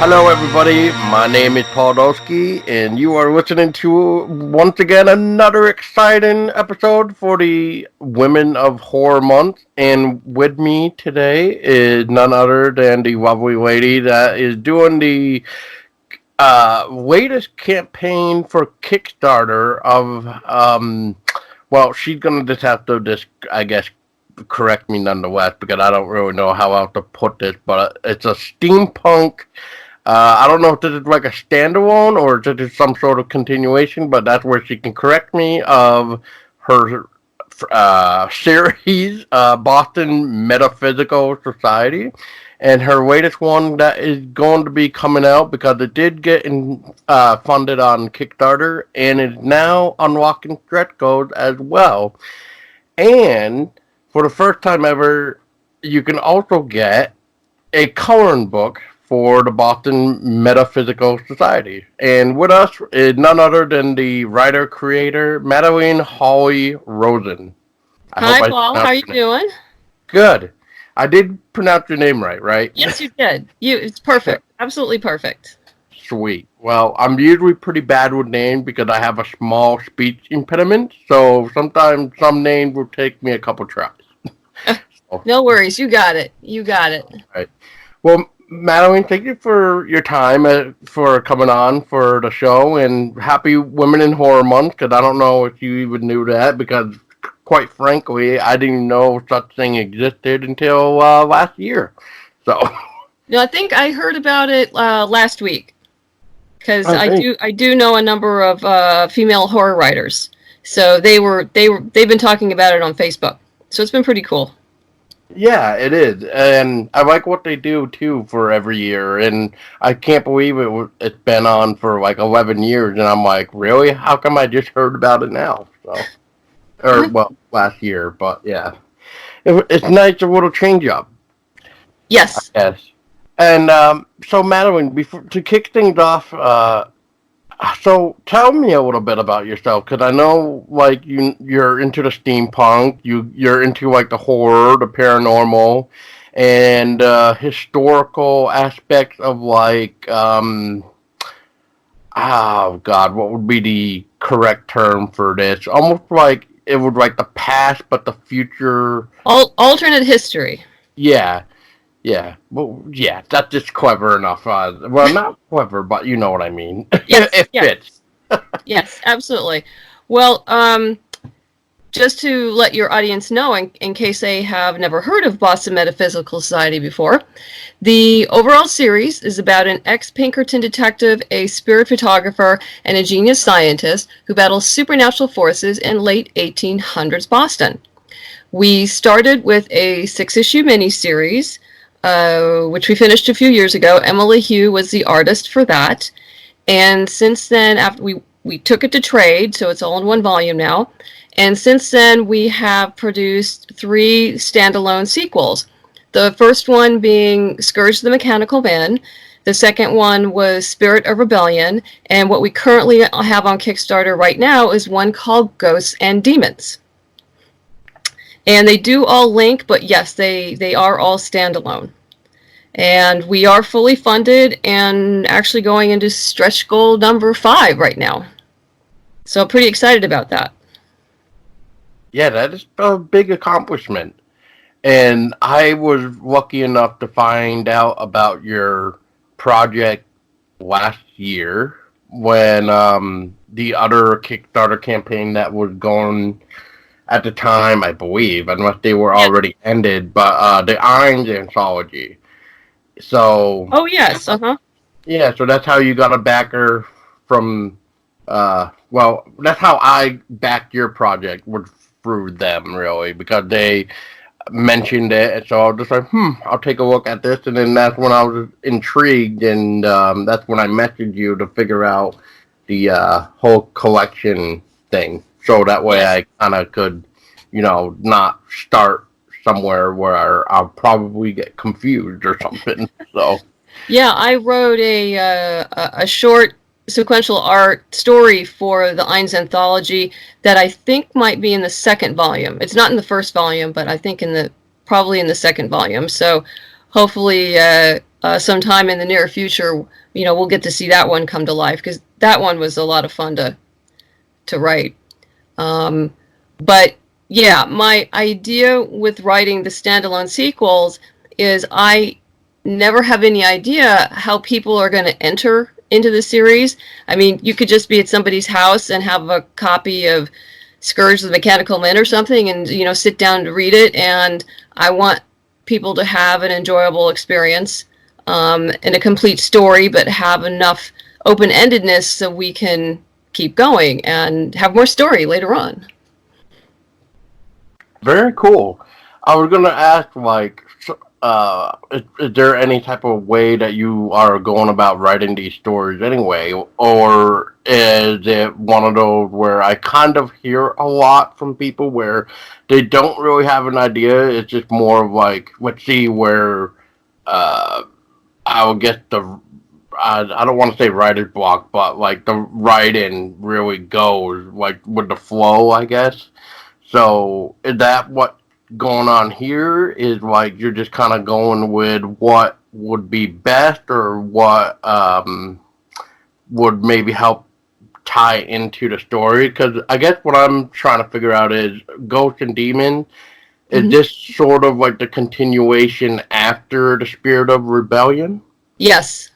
Hello, everybody. My name is Paul Dolsky, and you are listening to, once again, another exciting episode for the Women of Horror Month. And with me today is none other than the lovely lady that is doing the latest campaign for Kickstarter of, well, she's going to just have to I guess, correct me nonetheless, because I don't really know how else to put this, but it's a steampunk. I don't know if this is like a standalone or if this is some sort of continuation, but that's where she can correct me of her series, Boston Metaphysical Society, and her latest one that is going to be coming out because it did get funded on Kickstarter and is now unlocking stretch goals as well. And for the first time ever, you can also get a coloring book for the Boston Metaphysical Society. And with us is none other than the writer-creator, Madeleine Holly Rosen. Hi, Paul. How are you doing? Good. I did pronounce your name right? Yes, you did. It's perfect. Absolutely perfect. Sweet. Well, I'm usually pretty bad with names because I have a small speech impediment, so sometimes some names will take me a couple tries. No worries. You got it. All right. Well, Madeleine, thank you for your time, for coming on for the show, and happy Women in Horror Month, because I don't know if you even knew that, because quite frankly, I didn't know such thing existed until last year. So, no, I think I heard about it last week, because I do know a number of female horror writers. So they've been talking about it on Facebook. So it's been pretty cool. Yeah, it is, and I like what they do too for every year. And I can't believe it's been on for like 11 years, and I'm like, really? How come I just heard about it now? Last year, but yeah, it's nice, a little change up. Yes. Yes. And so, Madeleine, to kick things off, so tell me a little bit about yourself, because I know like you're into the steampunk, you're into like the horror, the paranormal, and historical aspects of like oh God, what would be the correct term for this? Almost like it would like the past but the future. Alternate history. Yeah. Yeah, well, yeah, that's just clever enough. Well, not clever, but you know what I mean. Yes, it fits. Yes, absolutely. Well, just to let your audience know, in case they have never heard of Boston Metaphysical Society before, the overall series is about an ex-Pinkerton detective, a spirit photographer, and a genius scientist who battles supernatural forces in late 1800s Boston. We started with a 6-issue miniseries, which we finished a few years ago. Emily Hugh was the artist for that. And since then, after we took it to trade, so it's all in one volume now. And since then, we have produced 3 standalone sequels. The first one being Scourge the Mechanical Man. The second one was Spirit of Rebellion. And what we currently have on Kickstarter right now is one called Ghosts and Demons. And they do all link, but yes, they are all standalone. And we are fully funded and actually going into stretch goal number 5 right now. So I'm pretty excited about that. Yeah, that is a big accomplishment. And I was lucky enough to find out about your project last year when the other Kickstarter campaign that was going at the time, I believe, unless they were already ended, but the Irons Anthology. So. Oh, yes, Yeah, so that's how you got a backer from, well, that's how I backed your project, was through them, really, because they mentioned it, and so I was just like, I'll take a look at this, and then that's when I was intrigued, and that's when I messaged you to figure out the whole collection thing, so that way I kind of could, not start somewhere where I'll probably get confused or something, so. Yeah, I wrote a short sequential art story for the Irons Anthology that I think might be in the second volume. It's not in the first volume, but I think probably in the second volume. So hopefully sometime in the near future, we'll get to see that one come to life, because that one was a lot of fun to write. But yeah, my idea with writing the standalone sequels is I never have any idea how people are going to enter into the series. I mean, you could just be at somebody's house and have a copy of Scourge the Mechanical Man or something and, sit down to read it. And I want people to have an enjoyable experience and a complete story, but have enough open-endedness so we can keep going and have more story later on. Very cool. I was gonna ask, like, is there any type of way that you are going about writing these stories anyway, or is it one of those where I kind of hear a lot from people where they don't really have an idea? It's just more of like, let's see where I'll get I don't want to say writer's block, but like the writing really goes like with the flow, I guess. So is that what going on here? Is like you're just kind of going with what would be best, or what would maybe help tie into the story? Because I guess what I'm trying to figure out is Ghosts and Demons. Is this sort of like the continuation after the Spirit of Rebellion? Yes.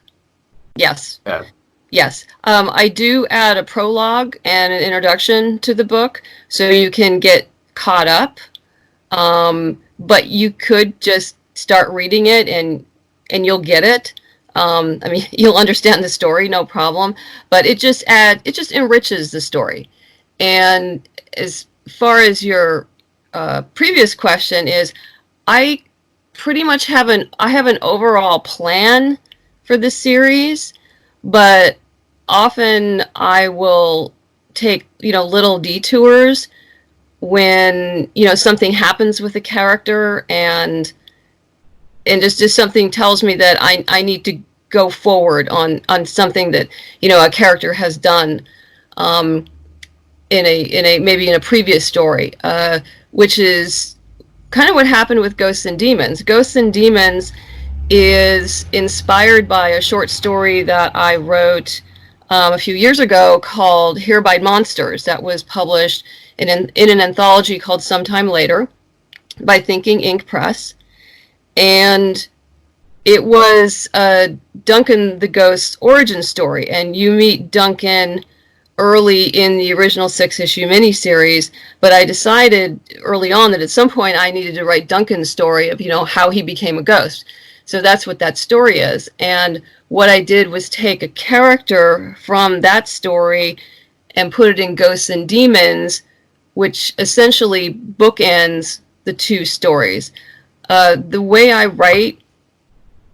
Yes. Yeah. Yes. I do add a prologue and an introduction to the book, so you can get caught up. But you could just start reading it and you'll get it. I mean, you'll understand the story, no problem. But it just enriches the story. And as far as your previous question is, I pretty much have an overall plan for the series, but often I will take, little detours when, something happens with a character and just something tells me that I need to go forward on something that, a character has done maybe in a previous story, which is kind of what happened with Ghosts and Demons. Ghosts and Demons is inspired by a short story that I wrote a few years ago called Hereby Monsters, that was published in an anthology called Sometime Later by Thinking Ink Press. And it was Duncan the Ghost's origin story, and you meet Duncan early in the original 6-issue miniseries, but I decided early on that at some point I needed to write Duncan's story of, how he became a ghost. So that's what that story is. And what I did was take a character from that story and put it in Ghosts and Demons, which essentially bookends the two stories. The way I write,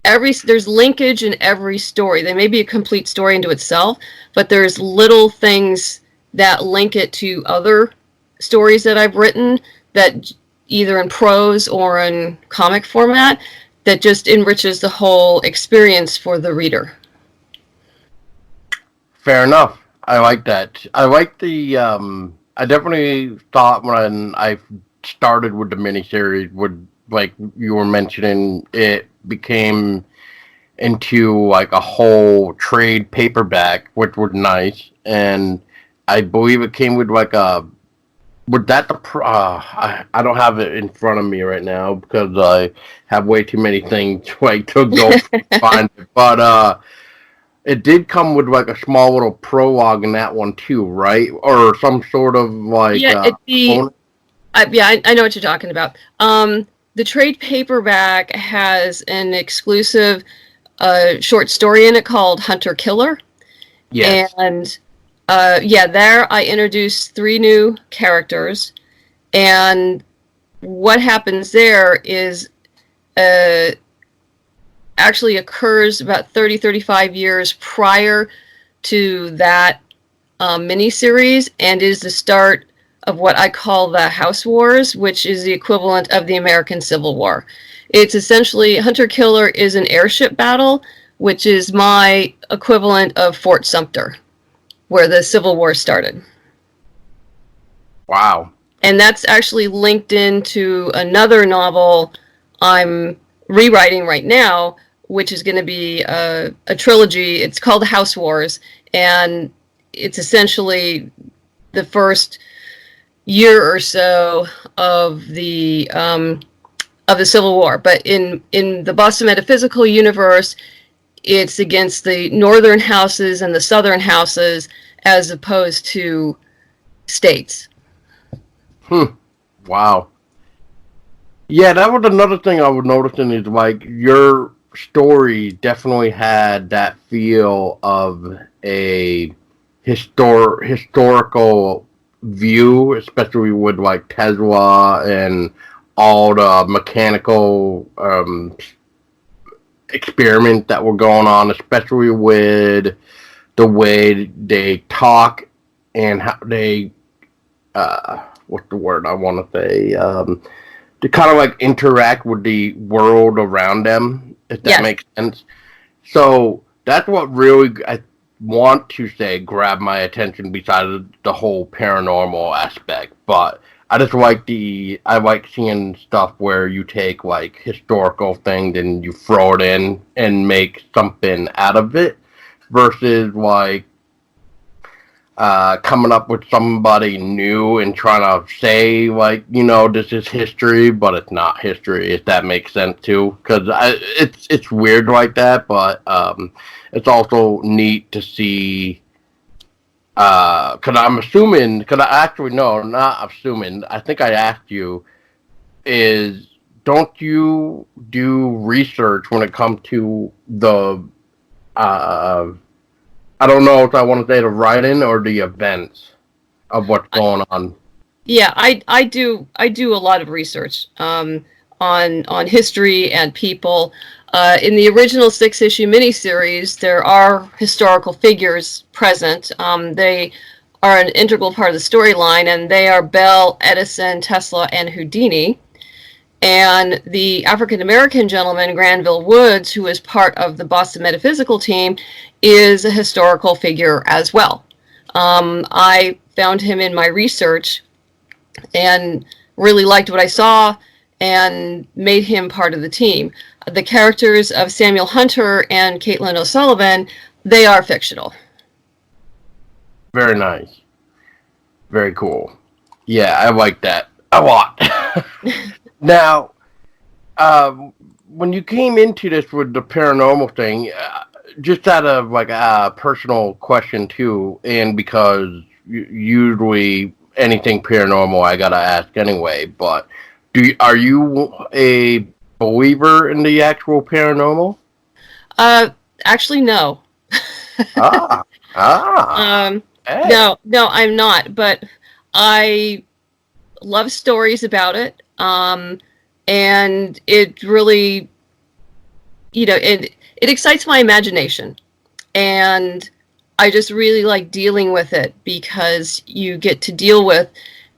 there's linkage in every story. There may be a complete story into itself, but there's little things that link it to other stories that I've written, that either in prose or in comic format, that just enriches the whole experience for the reader. Fair enough. I like that. I like the, I definitely thought when I started with the miniseries, like you were mentioning, it became into like a whole trade paperback, which was nice. And I believe it came with like I don't have it in front of me right now because I have way too many things like to go find it. But it did come with like a small little prologue in that one too, right? Or some sort of like I know what you're talking about. The trade paperback has an exclusive short story in it called Hunter Killer. Yes. And there I introduced 3 new characters, and what happens there is actually occurs about 35 years prior to that miniseries, and is the start of what I call the House Wars, which is the equivalent of the American Civil War. It's essentially, Hunter Killer is an airship battle, which is my equivalent of Fort Sumter, where the Civil War started. Wow. And that's actually linked into another novel I'm rewriting right now, which is going to be a trilogy. It's called House Wars, and it's essentially the first year or so of the Civil War. But in the Boston Metaphysical universe, it's against the northern houses and the southern houses as opposed to states. Wow. Yeah, that was another thing I was noticing is like your story definitely had that feel of a historical view, especially with like Tesla and all the mechanical experiments that were going on, especially with the way they talk and how they what's the word I want to say, to kind of like interact with the world around them, if that makes sense. So that's what really I want to say grabbed my attention besides the whole paranormal aspect. But I just like I like seeing stuff where you take like historical things and you throw it in and make something out of it versus like coming up with somebody new and trying to say like, you know, this is history, but it's not history, if that makes sense too. Because it's weird like that, but it's also neat to see. Because I'm assuming, because I actually no, not assuming. I think I asked you, don't you do research when it comes to the I don't know if I want to say the writing or the events of what's going on. Yeah, I do a lot of research on history and people. In the original 6-issue miniseries, there are historical figures present. They are an integral part of the storyline, and they are Bell, Edison, Tesla, and Houdini. And the African-American gentleman, Granville Woods, who is part of the Boston Metaphysical team, is a historical figure as well. I found him in my research and really liked what I saw and made him part of the team. The characters of Samuel Hunter and Caitlin O'Sullivan, they are fictional. Very nice. Very cool. Yeah, I like that a lot. Now, when you came into this with the paranormal thing, just out of like a personal question too, and because usually anything paranormal I gotta ask anyway, but are you a believer in the actual paranormal? Actually, no. Hey. No, I'm not, but I love stories about it. And it really, you know, it excites my imagination, and I just really like dealing with it because you get to deal with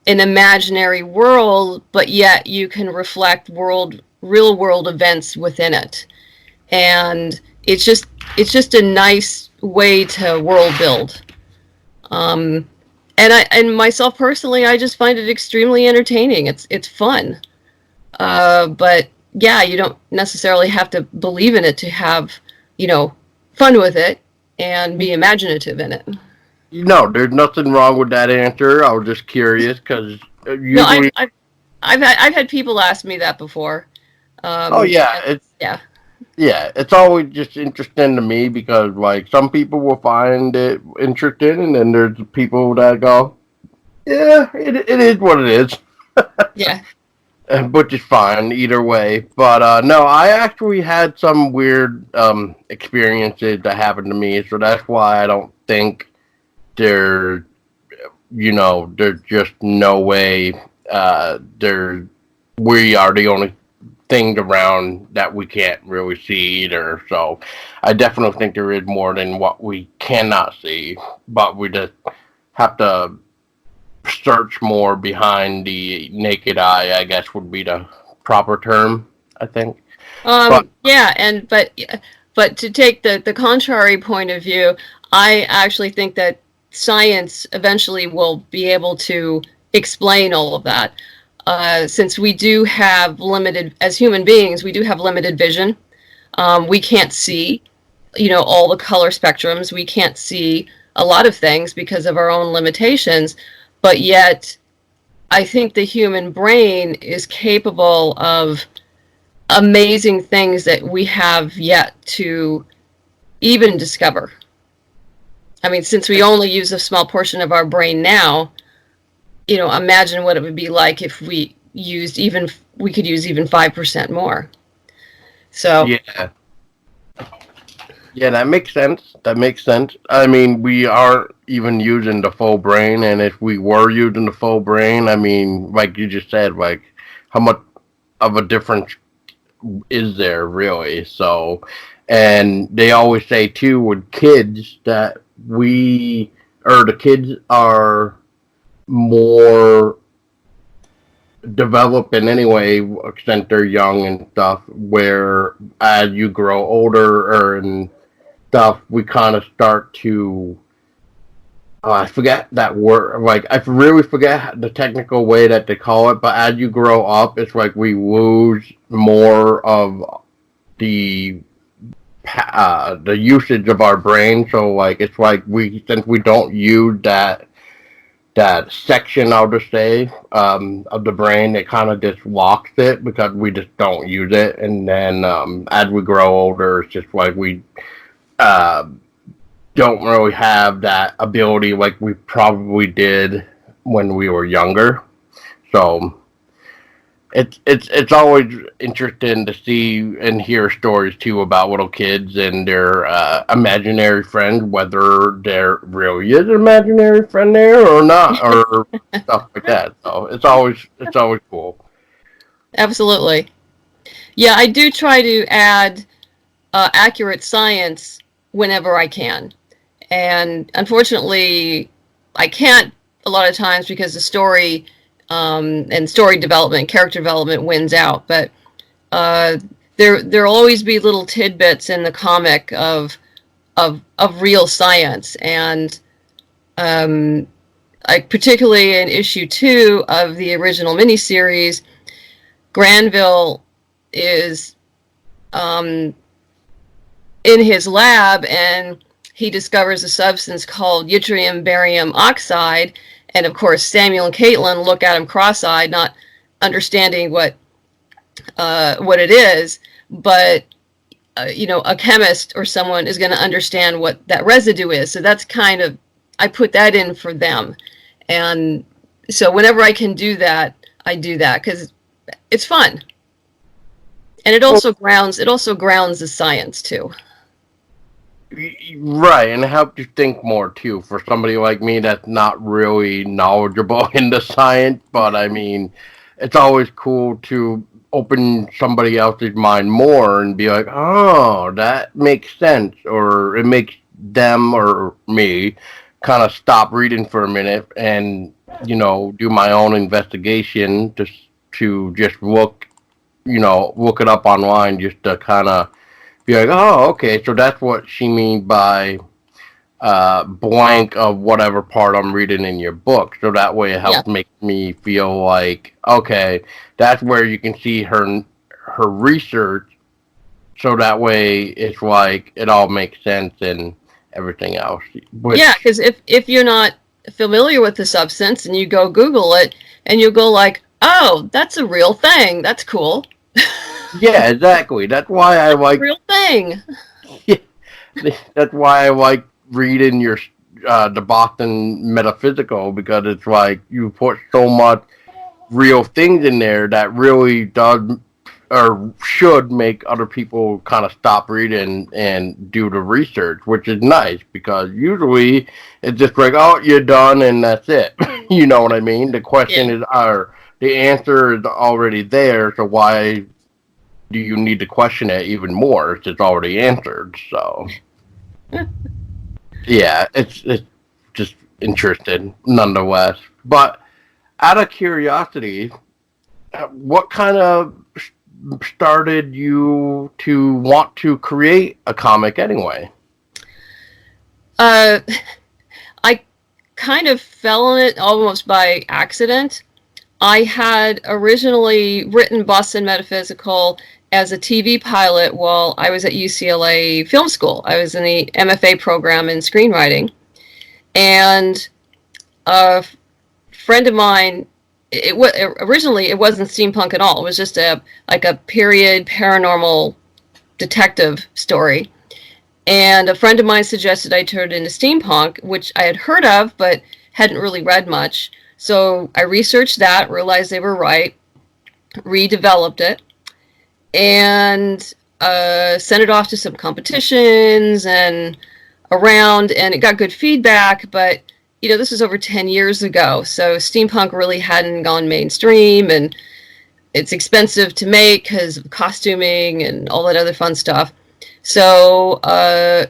an imaginary world, but yet you can reflect real world events within it. And it's just a nice way to world build. And myself personally, I just find it extremely entertaining. It's fun. But yeah, you don't necessarily have to believe in it to have, you know, fun with it and be imaginative in it. No, there's nothing wrong with that answer. I was just curious because usually. No, I've had people ask me that before. Oh yeah, it's always just interesting to me because like some people will find it interesting, and then there's people that go, yeah, it is what it is. Yeah. Which is fine either way. But no, I actually had some weird experiences that happened to me, so that's why I don't think there's just no way we are the only thing around that we can't really see either. So I definitely think there is more than what we cannot see, but we just have to search more behind the naked eye, I guess would be the proper term, I think. Yeah, but to take the contrary point of view, I actually think that science eventually will be able to explain all of that. Since we do have as human beings, we do have limited vision. We can't see, all the color spectrums. We can't see a lot of things because of our own limitations, but yet I think the human brain is capable of amazing things that we have yet to even discover. I mean, since we only use a small portion of our brain now, imagine what it would be like if we could use even 5% more. So yeah, that makes sense. That makes sense. I mean, we aren't even using the full brain, and if we were using the full brain, I mean, like you just said, like how much of a difference is there really? So, and they always say too with kids that the kids are more develop in any way extent they're young and stuff, where as you grow older and stuff we kind of start to I forget that word, like I really forget the technical way that they call it, but as you grow up it's like we lose more of the usage of our brain. So like it's like since we don't use that section, I'll just say, of the brain, it kind of just locks it because we just don't use it. And then as we grow older, it's just like we don't really have that ability like we probably did when we were younger. So it's always interesting to see and hear stories too about little kids and their imaginary friends, whether there really is an imaginary friend there or not, or stuff like that. So it's always cool. absolutely. Yeah, I do try to add accurate science whenever I can. And unfortunately, I can't a lot of times because the story and story development, character development wins out. But there'll always be little tidbits in the comic of real science. And particularly in issue 2 of the original miniseries, Granville is in his lab and he discovers a substance called yttrium barium oxide, and of course Samuel and Caitlin look at him cross-eyed, not understanding what it is, but a chemist or someone is going to understand what that residue is. So that's kind of, I put that in for them, and so whenever I can do that, I do that because it's fun, and it also grounds the science too. Right, and it helps you think more too. For somebody like me that's not really knowledgeable in the science, but I mean, it's always cool to open somebody else's mind more and be like, oh, that makes sense, or it makes them or me kind of stop reading for a minute and do my own investigation to just look it up online just to kind of be like, oh, okay, so that's what she means by blank of whatever part I'm reading in your book. So that way it helps make me feel like, okay, that's where you can see her research. So that way it's like it all makes sense and everything else. Yeah, because if you're not familiar with the substance and you go Google it and you go like, oh, that's a real thing. That's cool. Yeah, exactly. That's why I like real thing. Yeah, that's why I like reading your the Boston Metaphysical, because it's like you put so much real things in there that really does or should make other people kind of stop reading and do the research, which is nice because usually it's just like, oh, you're done and that's it. You know what I mean? The question is, the answer is already there, so why do you need to question it even more? It's already answered. So yeah, it's just interesting nonetheless. But out of curiosity, what kind of started you to want to create a comic anyway? I kind of fell in it almost by accident. I had originally written Boston Metaphysical as a TV pilot while I was at UCLA Film School. I was in the MFA program in screenwriting. And a friend of mine, originally it wasn't steampunk at all. It was just a period paranormal detective story. And a friend of mine suggested I turn it into steampunk, which I had heard of, but hadn't really read much. So I researched that, realized they were right, redeveloped it, and sent it off to some competitions and around, and it got good feedback, but this was over 10 years ago, so steampunk really hadn't gone mainstream, and it's expensive to make because of costuming and all that other fun stuff. So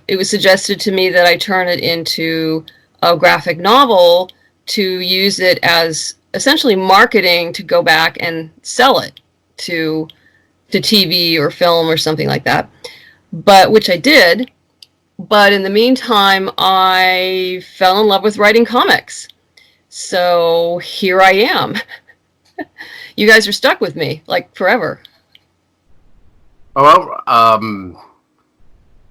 it was suggested to me that I turn it into a graphic novel to use it as essentially marketing to go back and sell it to TV or film or something like that, which I did. But in the meantime, I fell in love with writing comics. So here I am. You guys are stuck with me, like, forever. Well,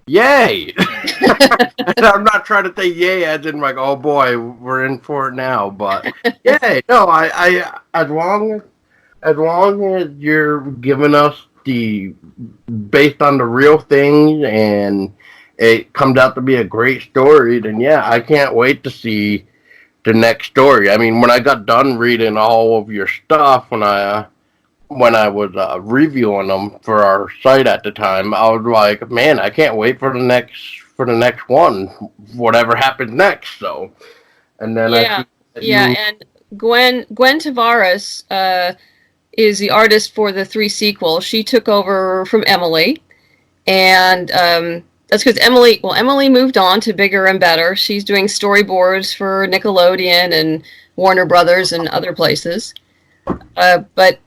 yay! And I'm not trying to say yay as in like, oh boy, we're in for it now, but yay! No, I as long as you're giving us based on the real things and it comes out to be a great story, then yeah, I can't wait to see the next story. I mean, when I got done reading all of your stuff, when I was reviewing them for our site at the time, I was like, man, I can't wait for the next one, whatever happens next. So, and then and Gwen Tavares is the artist for the 3 sequels. She took over from Emily, and that's because Emily moved on to bigger and better. She's doing storyboards for Nickelodeon and Warner Brothers and other places. But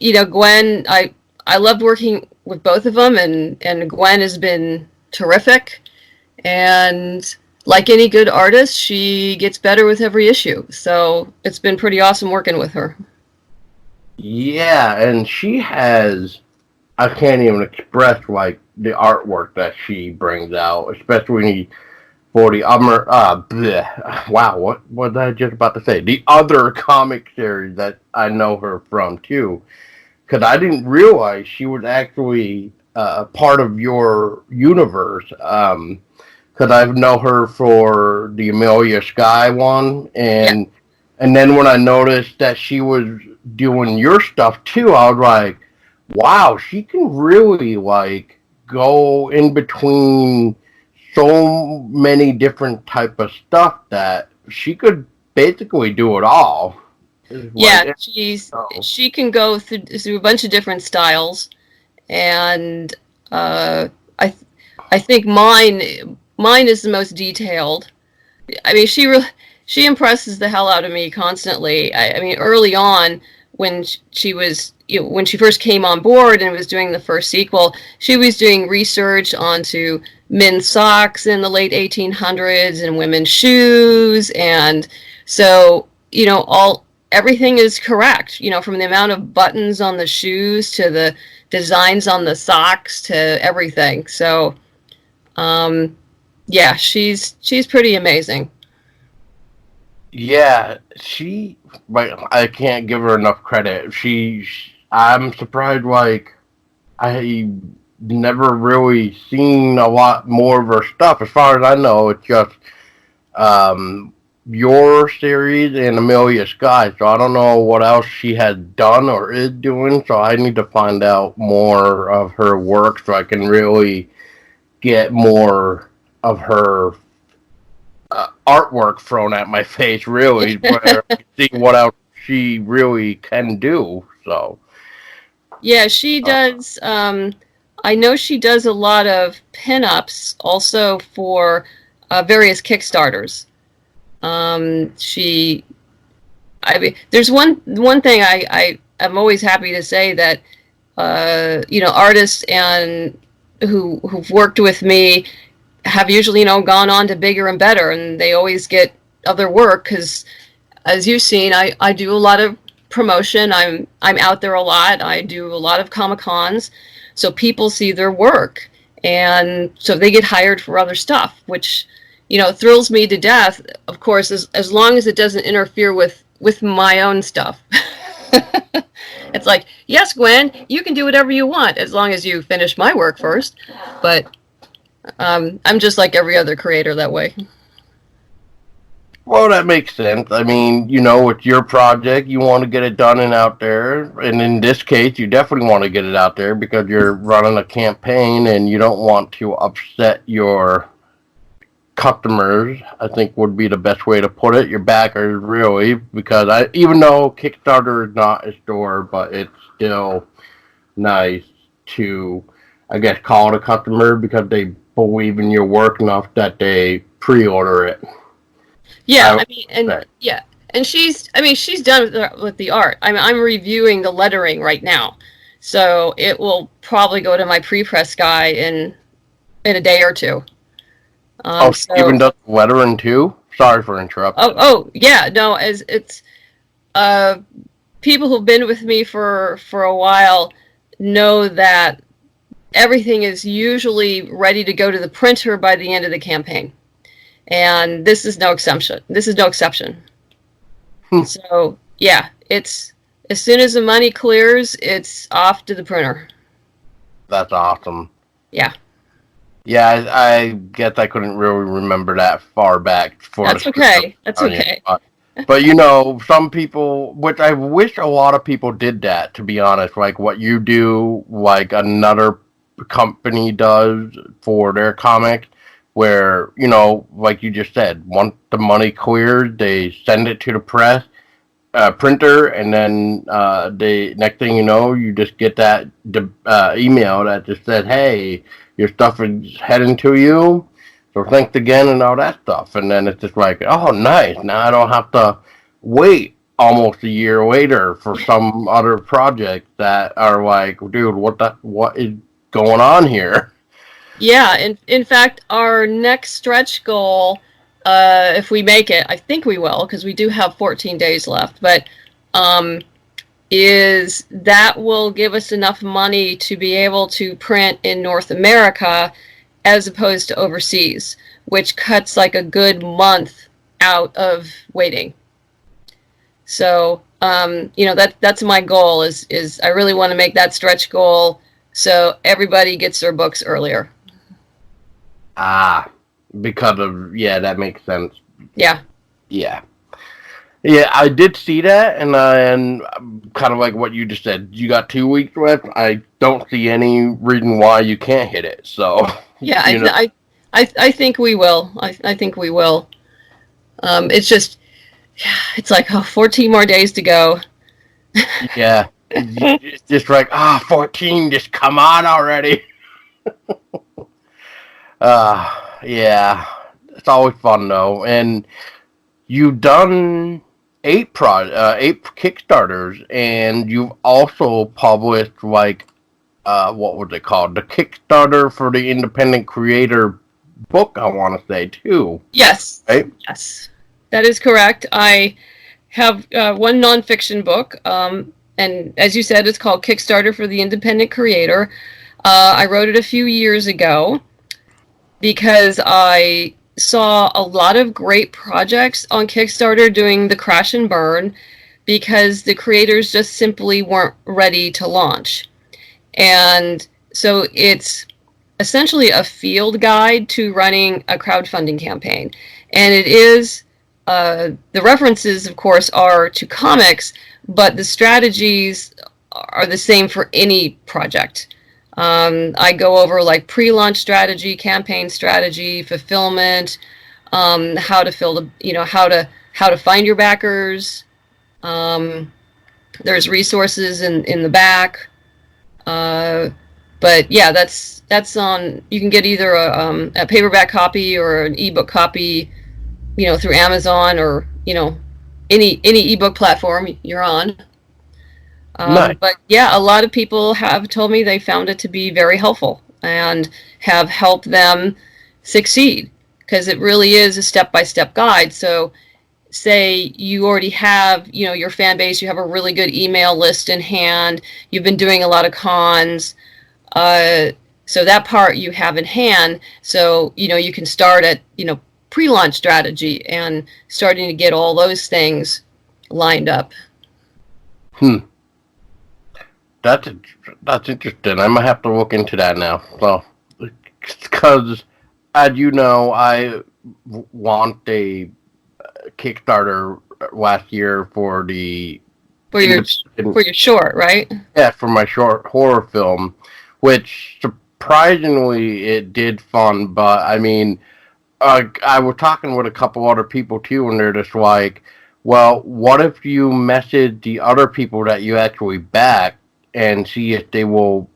Gwen, I loved working with both of them, and Gwen has been terrific. And like any good artist, she gets better with every issue. So it's been pretty awesome working with her. Yeah, and she has, I can't even express like the artwork that she brings out, especially for the wow, what was I just about to say? The other comic series that I know her from too, because I didn't realize she was actually a part of your universe. Because I know her for the Amelia Sky one, and then when I noticed that she was doing your stuff too, I was like, wow, she can really like go in between so many different type of stuff that she could basically do it all. Yeah, she can go through a bunch of different styles, and I think mine is the most detailed. I mean, she impresses the hell out of me constantly. I mean, early on when she was when she first came on board and was doing the first sequel, she was doing research onto men's socks in the late 1800s and women's shoes, and so everything is correct, from the amount of buttons on the shoes to the designs on the socks to everything. So yeah, she's pretty amazing. Yeah, I can't give her enough credit. I'm surprised, like, I never really seen a lot more of her stuff. As far as I know, it's just your series and Amelia Sky, so I don't know what else she has done or is doing, so I need to find out more of her work so I can really get more of her artwork thrown at my face, really, where I see what else she really can do. So yeah, she does. I know she does a lot of pinups also for various Kickstarters. There's one thing I'm always happy to say that artists and who've worked with me have usually gone on to bigger and better, and they always get other work because, as you've seen, I do a lot of promotion. I'm out there a lot. I do a lot of Comic-Cons, so people see their work, and so they get hired for other stuff, which, thrills me to death, of course, as long as it doesn't interfere with my own stuff. It's like, yes, Gwen, you can do whatever you want as long as you finish my work first. But I'm just like every other creator that way. Well, that makes sense. I mean, it's your project. You want to get it done and out there. And in this case, you definitely want to get it out there because you're running a campaign and you don't want to upset your customers, I think would be the best way to put it. Your backers, really, because even though Kickstarter is not a store, but it's still nice to, I guess, call it a customer because they believe in your work enough that they pre-order it. Yeah, and she's done with the art. I'm reviewing the lettering right now, so it will probably go to my pre-press guy in a day or two. Even does lettering too? Sorry for interrupting. Oh, yeah, no, as it's people who've been with me for a while know that everything is usually ready to go to the printer by the end of the campaign. And this is no exception. So, yeah, it's as soon as the money clears, it's off to the printer. That's awesome. Yeah. Yeah, I guess I couldn't really remember that far back. That's okay. That's okay. But some people, which I wish a lot of people did that, to be honest, like what you do, like another company does for their comics, where, like you just said, once the money clears, they send it to the press, printer, and then next thing you know, you just get that email that just said, hey, your stuff is heading to you, so thanks again and all that stuff. And then it's just like, oh, nice. Now I don't have to wait almost a year later for some other project that are like, dude, what is going on here? Yeah, in fact, our next stretch goal, if we make it, I think we will, because we do have 14 days left, but is that will give us enough money to be able to print in North America as opposed to overseas, which cuts like a good month out of waiting. So, that's my goal is I really want to make that stretch goal so everybody gets their books earlier. Because of, that makes sense. Yeah. Yeah, I did see that, and kind of like what you just said. You got 2 weeks left. I don't see any reason why you can't hit it. So yeah, I think we will. I think we will. It's just, it's like 14 more days to go. Yeah, it's just like 14. Just come on already. Yeah, it's always fun though, and you've done 8 Kickstarters, and you've also published like what was it called? The Kickstarter for the Independent Creator book, I want to say too. Yes. Right? Yes, that is correct. I have one nonfiction book, and as you said, it's called Kickstarter for the Independent Creator. I wrote it a few years ago because I saw a lot of great projects on Kickstarter doing the crash and burn because the creators just simply weren't ready to launch. And so it's essentially a field guide to running a crowdfunding campaign. And it is, the references, of course, are to comics, but the strategies are the same for any project. I go over like pre-launch strategy, campaign strategy, fulfillment, how to fill the, how to find your backers. There's resources in the back. But yeah, that's on. You can get either a paperback copy or an ebook copy, through Amazon or any ebook platform you're on. Nice. But yeah, a lot of people have told me they found it to be very helpful and have helped them succeed because it really is a step-by-step guide. So say you already have, your fan base, you have a really good email list in hand, you've been doing a lot of cons, So that part you have in hand. So, you can start at, pre-launch strategy and starting to get all those things lined up. That's interesting. I might have to look into that now. Well, because as you know, I want a Kickstarter last year for your short, right? Yeah, for my short horror film, which surprisingly it did fun. But I mean, I was talking with a couple other people too, and they're just like, well, what if you message the other people that you actually back and see if they will,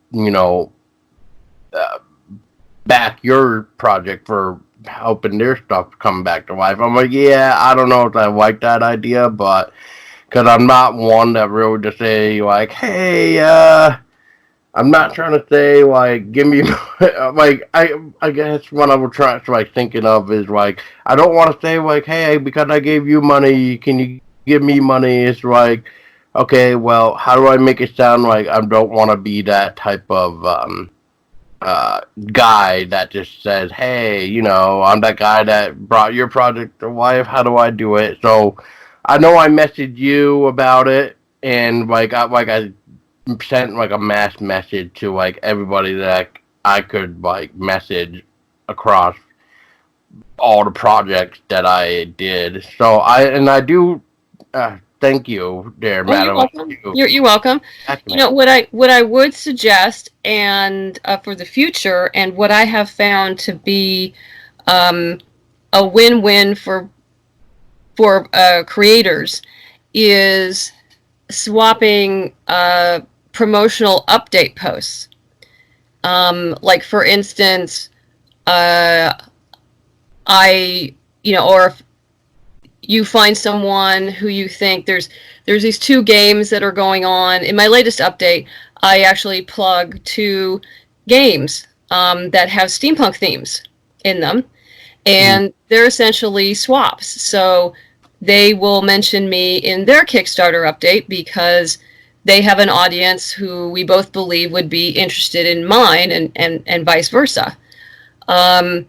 back your project for helping their stuff come back to life? I'm like, yeah, I don't know if I like that idea, but because I'm not one that really just say like, hey, I'm not trying to say like, give me like I guess what I was trying to like thinking of is like, I don't want to say like, hey, because I gave you money, can you give me money? It's like, okay, well, how do I make it sound like I don't want to be that type of guy that just says, hey, I'm that guy that brought your project to life. How do I do it? So I know I messaged you about it, and I sent like a mass message to like everybody that I could like message across all the projects that I did. So I do thank you there, Madeleine. You're welcome. What I would suggest, and for the future, and what I have found to be a win-win for creators, is swapping promotional update posts. Like for instance, or if you find someone who you think there's these 2 games that are going on. In my latest update, I actually plug 2 games that have steampunk themes in them, and they're essentially swaps. So they will mention me in their Kickstarter update because they have an audience who we both believe would be interested in mine, and vice versa. That's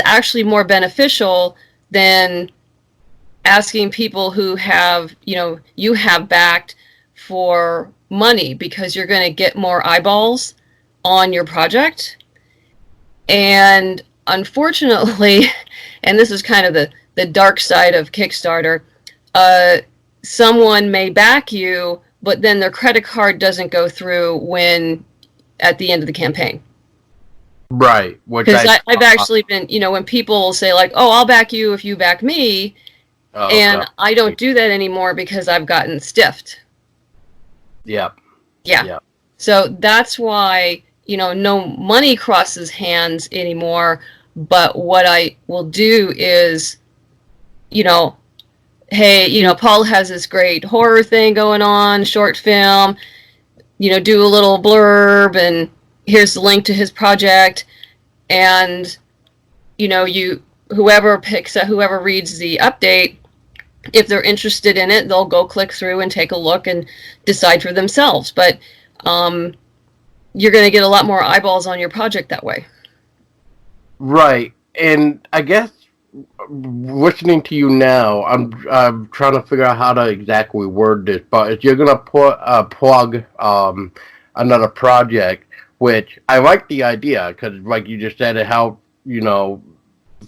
actually more beneficial than asking people who have, you have backed for money, because you're going to get more eyeballs on your project. And unfortunately, and this is kind of the dark side of Kickstarter, someone may back you, but then their credit card doesn't go through at the end of the campaign. Right. Because I've actually been, when people say like, oh, I'll back you if you back me, and I don't do that anymore because I've gotten stiffed. Yep. Yeah. Yep. So that's why, no money crosses hands anymore. But what I will do is, hey, Paul has this great horror thing going on, short film, do a little blurb, and here's the link to his project. And, whoever reads the update, if they're interested in it, they'll go click through and take a look and decide for themselves. But you're going to get a lot more eyeballs on your project that way. Right. And I guess listening to you now, I'm trying to figure out how to exactly word this, but if you're going to plug another project, which I like the idea, because like you just said, it helped,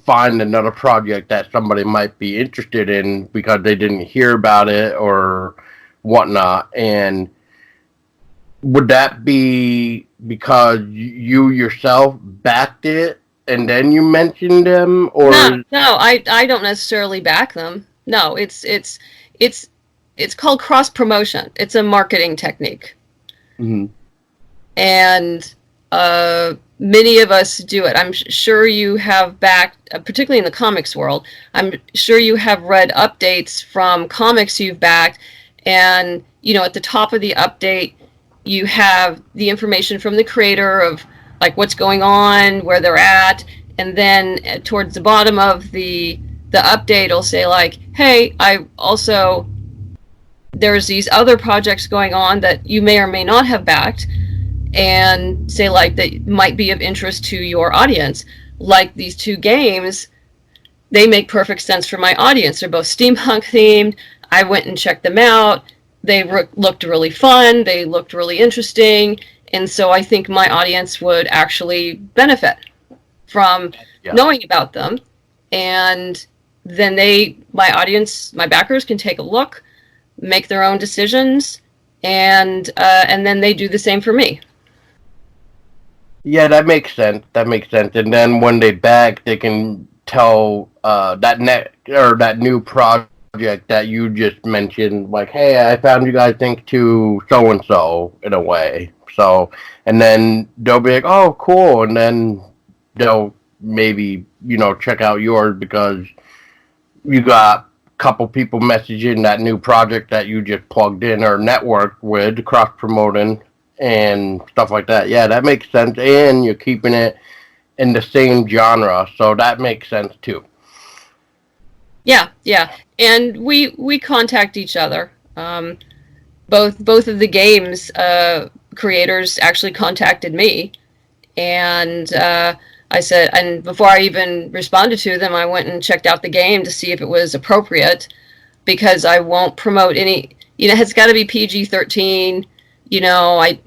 find another project that somebody might be interested in because they didn't hear about it or whatnot. And would that be because you yourself backed it and then you mentioned them, or no, I don't necessarily back them. No, it's called cross promotion. It's a marketing technique. Mm-hmm. And many of us do it. I'm sure you have backed, particularly in the comics world, I'm sure you have read updates from comics you've backed, and at the top of the update you have the information from the creator of like what's going on, where they're at, and then towards the bottom of the update it'll say like, hey, there's these other projects going on that you may or may not have backed, and say like that might be of interest to your audience. Like these two games, they make perfect sense for my audience. They're both steampunk themed. I went and checked them out. They looked really fun. They looked really interesting. And so I think my audience would actually benefit from knowing about them. And then my audience, my backers can take a look, make their own decisions, and then they do the same for me. Yeah, that makes sense. That makes sense. And then when they back, they can tell that new project that you just mentioned, like, hey, I found you guys think to so and so in a way. So, and then they'll be like, oh, cool, and then they'll maybe check out yours because you got a couple people messaging that new project that you just plugged in or networked with, cross promoting and stuff like that. Yeah, that makes sense. And you're keeping it in the same genre, so that makes sense too. Yeah. And we contact each other. Both of the games creators actually contacted me, and I said, and before I even responded to them, I went and checked out the game to see if it was appropriate, because I won't promote any. It's got to be PG-13. I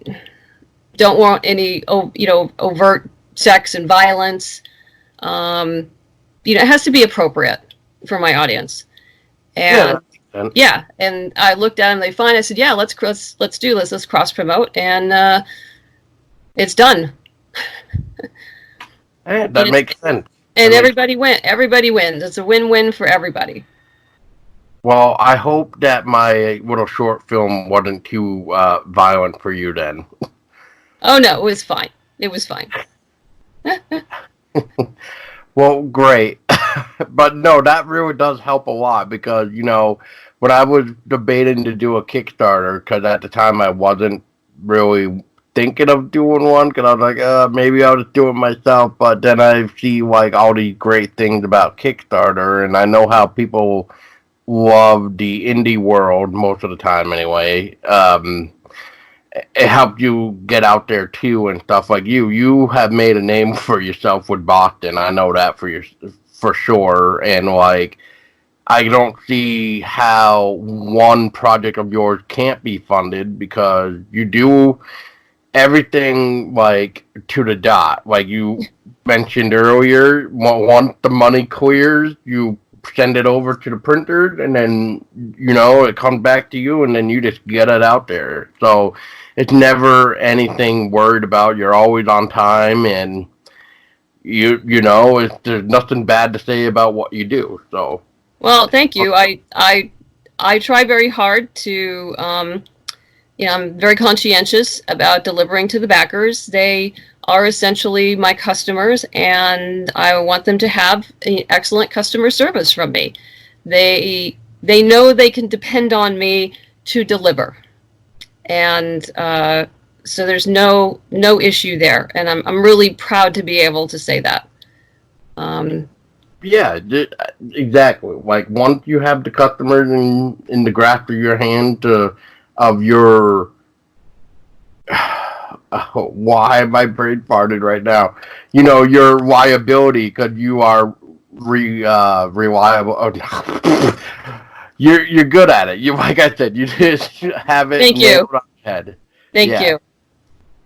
don't want any, overt sex and violence. It has to be appropriate for my audience. And and I looked at them. They fine. I said, yeah, let's do this. Let's cross promote, and it's done. That makes sense. And everybody wins. It's a win-win for everybody. Well, I hope that my little short film wasn't too violent for you then. Oh, no, it was fine. It was fine. Well, great. But no, that really does help a lot because, when I was debating to do a Kickstarter, because at the time I wasn't really thinking of doing one, because I was like, maybe I'll just do it myself, but then I see, all these great things about Kickstarter, and I know how people love the indie world most of the time anyway. It helped you get out there too and stuff like you have made a name for yourself with Boston. I know that for sure. And I don't see how one project of yours can't be funded because you do everything to the dot. Like you mentioned earlier, once the money clears, you send it over to the printer, and then it comes back to you, and then you just get it out there. So it's never anything worried about. You're always on time, and there's nothing bad to say about what you do. So well, thank you. I try very hard to I'm very conscientious about delivering to the backers. They are essentially my customers, and I want them to have excellent customer service from me. They know they can depend on me to deliver, and so there's no issue there. And I'm really proud to be able to say that. Yeah, exactly. Once you have the customers in the grasp of your hand of your why am I brain farted right now? Your liability, because you are reliable. Oh, no. You're good at it. Like I said, you just have it. Thank you. On your head. Thank you.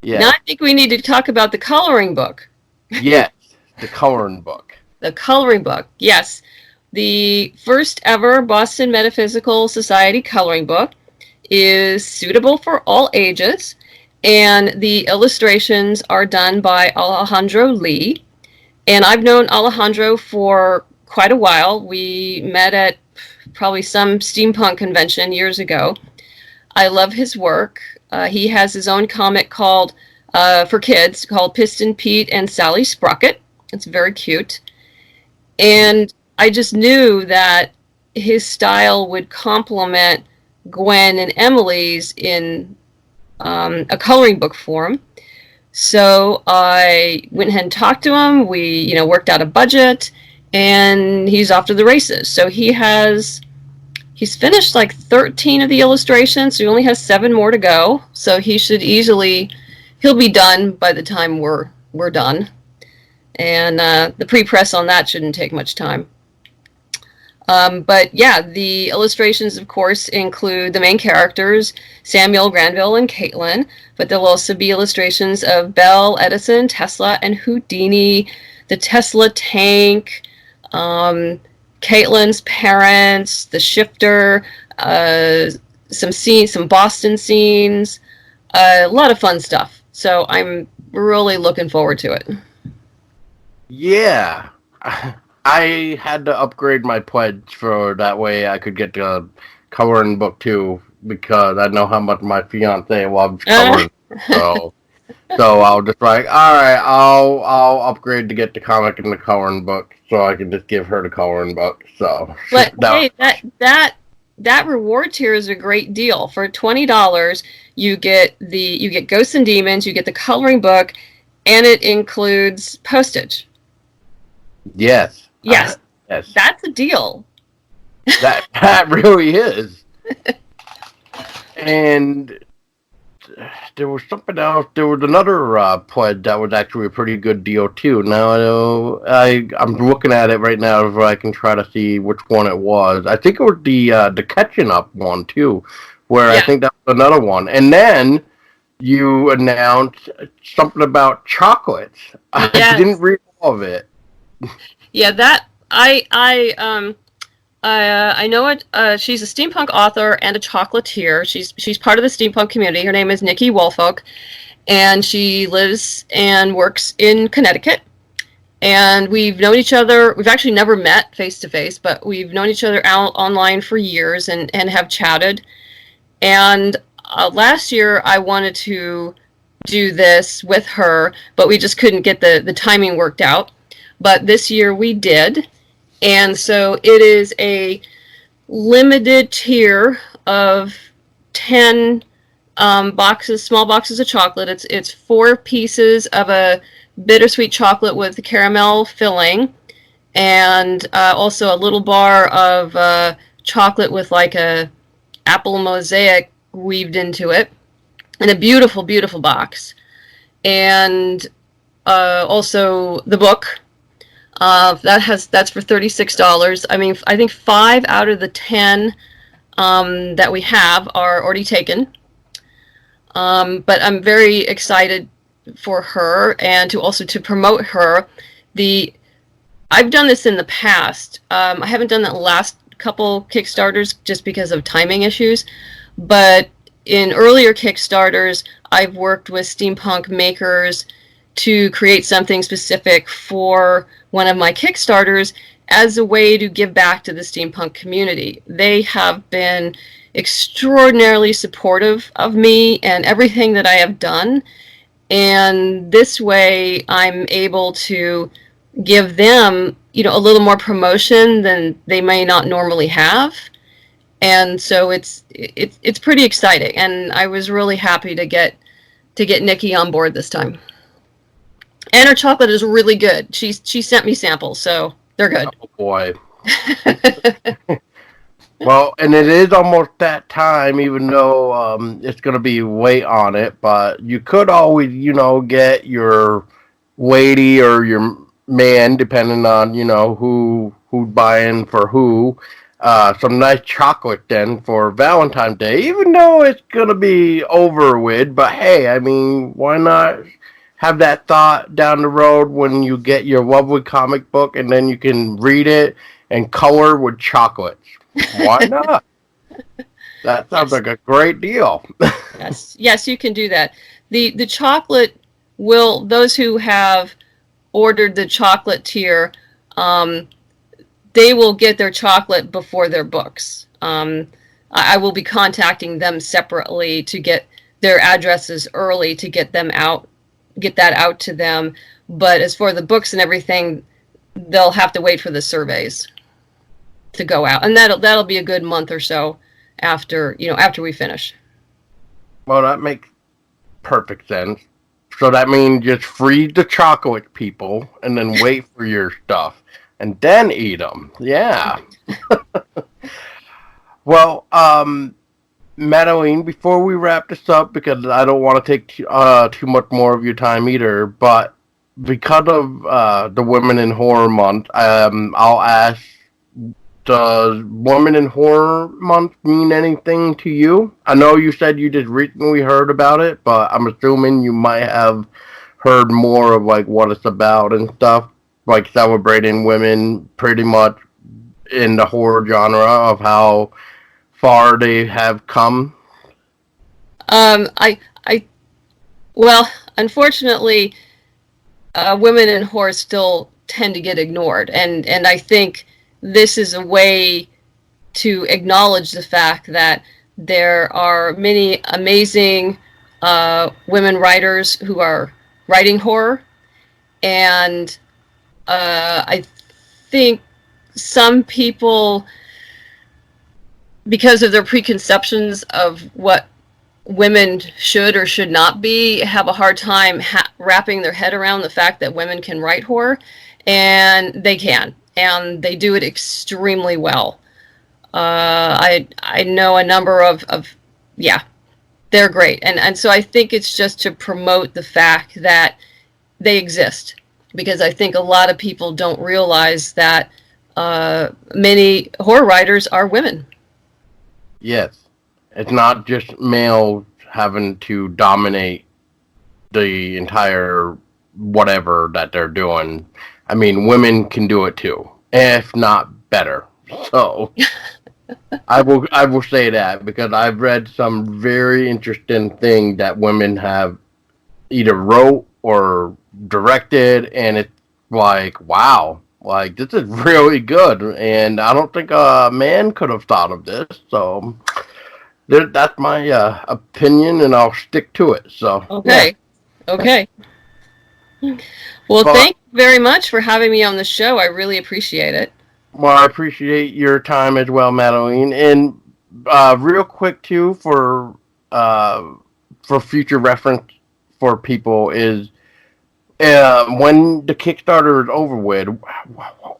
Yeah. Now I think we need to talk about the coloring book. Yes, the coloring book. The coloring book. Yes, the first ever Boston Metaphysical Society coloring book is suitable for all ages, and the illustrations are done by Alejandro Lee. And I've known Alejandro for quite a while. We met at probably some steampunk convention years ago. I love his work. He has his own comic called for kids called Piston Pete and Sally Sprocket. It's very cute. And I just knew that his style would complement Gwen and Emily's in a coloring book form. So I went ahead and talked to him. We, worked out a budget, and he's off to the races. So he's finished 13 of the illustrations. So he only has 7 more to go. So he should easily he'll be done by the time we're done. And the pre-press on that shouldn't take much time. But yeah, the illustrations, of course, include the main characters, Samuel, Granville, and Caitlin, but there'll also be illustrations of Bell, Edison, Tesla, and Houdini, the Tesla tank, Caitlin's parents, the shifter, some scenes, some Boston scenes, a lot of fun stuff. So I'm really looking forward to it. Yeah. I had to upgrade my pledge for that way I could get the coloring book too, because I know how much my fiance loves coloring. So I was just like, all right, I'll upgrade to get the comic and the coloring book, so I can just give her the coloring book. So, but hey, that reward tier is a great deal. For $20, you get Ghosts and Demons, you get the coloring book, and it includes postage. Yes. Yes. Yes. That's a deal. That really is. And there was something else. There was another pledge that was actually a pretty good deal too. Now I'm looking at it right now so I can try to see which one it was. I think it was the catching up one too, where I think that was another one. And then you announced something about chocolates. Yes. I didn't read all of it. Yeah, that I know it. She's a steampunk author and a chocolatier. She's part of the steampunk community. Her name is Nikki Woolfolk, and she lives and works in Connecticut. And we've known each other. We've actually never met face to face, but we've known each other out online for years and have chatted. And last year I wanted to do this with her, but we just couldn't get the timing worked out. But this year we did, and so it is a limited tier of 10 boxes, small boxes of chocolate. It's 4 pieces of a bittersweet chocolate with caramel filling, and also a little bar of chocolate with like a apple mosaic weaved into it, in a beautiful, beautiful box. And also the book. That's for $36. I mean, I think 5 out of the 10 that we have are already taken. But I'm very excited for her and to promote her. I've done this in the past. I haven't done that last couple Kickstarters just because of timing issues. But in earlier Kickstarters, I've worked with steampunk makers to create something specific for one of my Kickstarters as a way to give back to the steampunk community. They have been extraordinarily supportive of me and everything that I have done, and this way I'm able to give them, a little more promotion than they may not normally have. And so it's pretty exciting, and I was really happy to get Nikki on board this time. And her chocolate is really good. She sent me samples, so they're good. Oh boy. Well, and it is almost that time, even though it's going to be weight on it, but you could always, get your lady or your man, depending on, who's buying for who, some nice chocolate then for Valentine's Day, even though it's going to be over with. But hey, I mean, why not have that thought down the road when you get your lovely comic book and then you can read it and color with chocolates? Why not? That sounds like a great deal. Yes, you can do that. The chocolate will, those who have ordered the chocolate tier, they will get their chocolate before their books. I will be contacting them separately to get their addresses early to get that out to them. But as for the books and everything, they'll have to wait for the surveys to go out, and that'll be a good month or so after we finish. Well, that makes perfect sense. So that means just freeze the chocolate, people, and then wait for your stuff, and then eat them. Yeah. Well, Madeleine, before we wrap this up, because I don't want to take too much more of your time either, but because of the Women in Horror Month, I'll ask, does Women in Horror Month mean anything to you? I know you said you just recently heard about it, but I'm assuming you might have heard more of like what it's about and stuff, like celebrating women pretty much in the horror genre of how far they have come. I well, unfortunately, women in horror still tend to get ignored, and I think this is a way to acknowledge the fact that there are many amazing women writers who are writing horror, and I think some people, because of their preconceptions of what women should or should not be, have a hard time wrapping their head around the fact that women can write horror, and they can, and they do it extremely well. I know a number of yeah, they're great, and so I think it's just to promote the fact that they exist, because I think a lot of people don't realize that many horror writers are women. Yes. It's not just males having to dominate the entire whatever that they're doing. I mean, women can do it too, if not better. So, I will say that because I've read some very interesting things that women have either wrote or directed, and it's like, wow, like this is really good, and I don't think a man could have thought of this. So that's my opinion, and I'll stick to it. So okay, yeah. Okay. Well, thank you very much for having me on the show. I really appreciate it. Well, I appreciate your time as well, Madeleine. And real quick too, for future reference for people is when the Kickstarter is over with,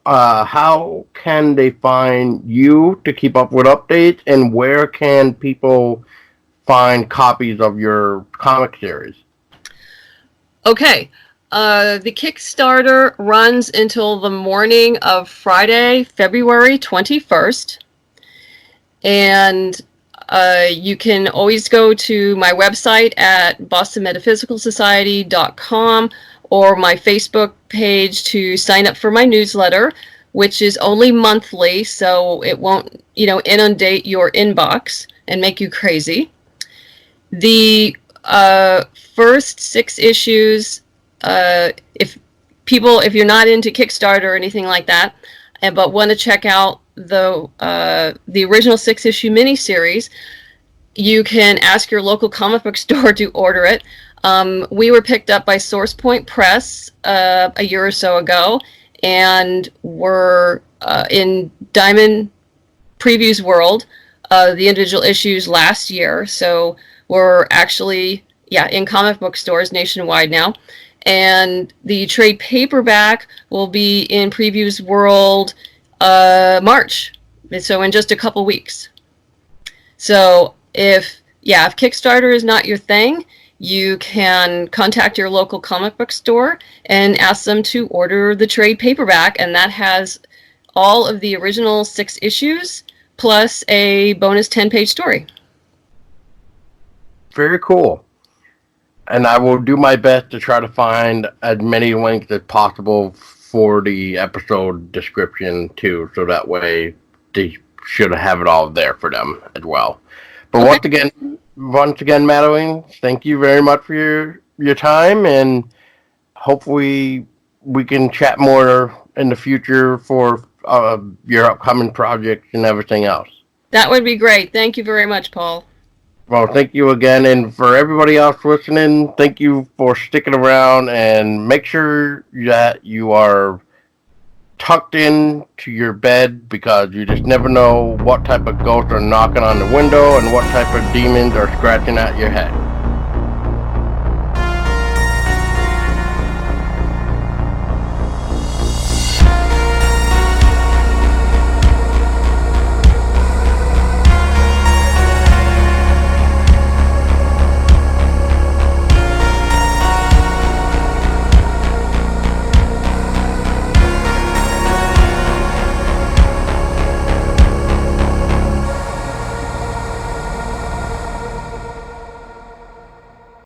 how can they find you to keep up with updates, and where can people find copies of your comic series? Okay. The Kickstarter runs until the morning of Friday, February 21st. And you can always go to my website at bostonmetaphysicalsociety.com or my Facebook page to sign up for my newsletter, which is only monthly, so it won't, inundate your inbox and make you crazy. The first 6 issues, if you're not into Kickstarter or anything like that, but want to check out the original 6-issue miniseries, you can ask your local comic book store to order it. We were picked up by Source Point Press a year or so ago, and we're in Diamond Previews World, the individual issues last year. So we're actually, in comic book stores nationwide now. And the trade paperback will be in Previews World March, so in just a couple weeks. So if Kickstarter is not your thing, you can contact your local comic book store and ask them to order the trade paperback, and that has all of the original 6 issues plus a bonus 10-page story. Very cool. And I will do my best to try to find as many links as possible for the episode description too, so that way they should have it all there for them as well. But okay. Once again, Madeleine, thank you very much for your time, and hopefully we can chat more in the future for your upcoming projects and everything else. That would be great. Thank you very much, Paul. Well, thank you again, and for everybody else listening, thank you for sticking around, and make sure that you are tucked in to your bed, because you just never know what type of ghosts are knocking on the window and what type of demons are scratching at your head.